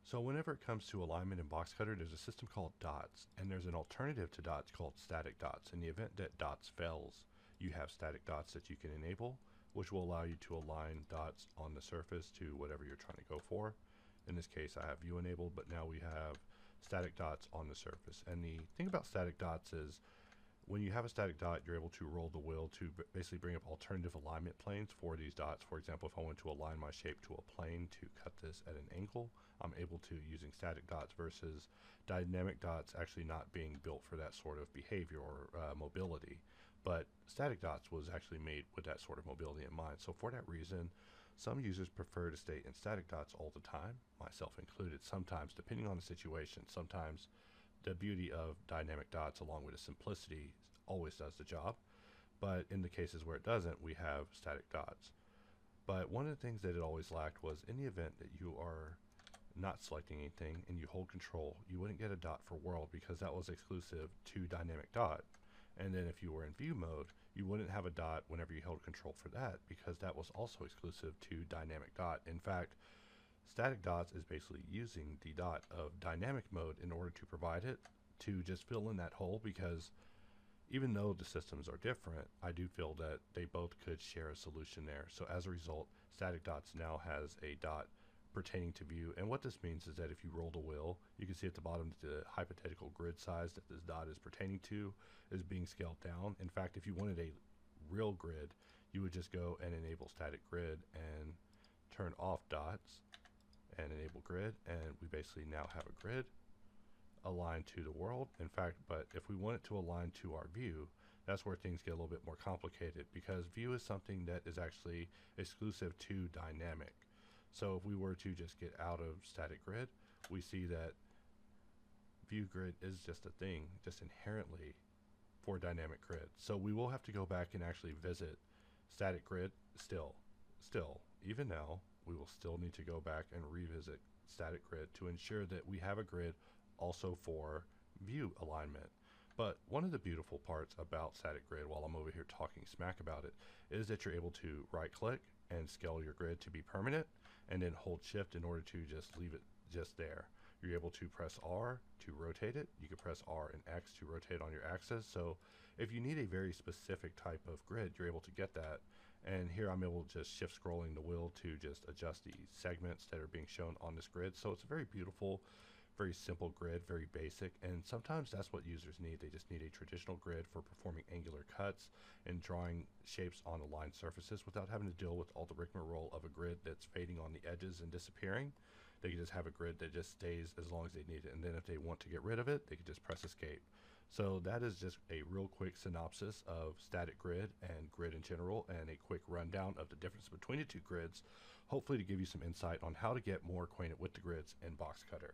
So whenever it comes to alignment in Boxcutter, there's a system called dots, and there's an alternative to dots called static dots. In the event that dots fails, you have static dots that you can enable, which will allow you to align dots on the surface to whatever you're trying to go for. In this case, I have view enabled, but now we have static dots on the surface. And the thing about static dots is when you have a static dot, you're able to roll the wheel to basically bring up alternative alignment planes for these dots. For example, if I want to align my shape to a plane to cut this at an angle, I'm able to using static dots versus dynamic dots actually not being built for that sort of behavior or mobility. But static dots was actually made with that sort of mobility in mind. So for that reason, some users prefer to stay in static dots all the time, myself included. Sometimes, depending on the situation, sometimes the beauty of dynamic dots along with the simplicity always does the job, but in the cases where it doesn't, we have static dots. But one of the things that it always lacked was in the event that you are not selecting anything and you hold control, you wouldn't get a dot for world because that was exclusive to dynamic dot. And then if you were in view mode, you wouldn't have a dot whenever you held control for that because that was also exclusive to dynamic dot. In fact, static dots is basically using the dot of dynamic mode in order to provide it to just fill in that hole, because even though the systems are different, I do feel that they both could share a solution there. So as a result, static dots now has a dot pertaining to view, and what this means is that if you roll the wheel, you can see at the bottom that the hypothetical grid size that this dot is pertaining to is being scaled down. In fact, if you wanted a real grid, you would just go and enable static grid and turn off dots and enable grid, and we basically now have a grid aligned to the world. In fact, but if we want it to align to our view, that's where things get a little bit more complicated, because view is something that is actually exclusive to dynamic. So if we were to just get out of static grid, we see that view grid is just a thing, just inherently for dynamic grid. So we will have to go back and actually visit static grid still, even now, we will still need to go back and revisit static grid to ensure that we have a grid also for view alignment. But one of the beautiful parts about static grid, while I'm over here talking smack about it, is that you're able to right click and scale your grid to be permanent, and then hold shift in order to just leave it just there. You're able to press R to rotate it. You can press R and X to rotate on your axis. So if you need a very specific type of grid, you're able to get that. And here I'm able to just shift scrolling the wheel to just adjust the segments that are being shown on this grid. So it's a very beautiful, very simple grid, very basic, and sometimes that's what users need. They just need a traditional grid for performing angular cuts and drawing shapes on aligned surfaces without having to deal with all the rigmarole of a grid that's fading on the edges and disappearing. They can just have a grid that just stays as long as they need it, and then if they want to get rid of it, they can just press escape. So that is just a real quick synopsis of static grid and grid in general, and a quick rundown of the difference between the two grids, hopefully to give you some insight on how to get more acquainted with the grids in Boxcutter.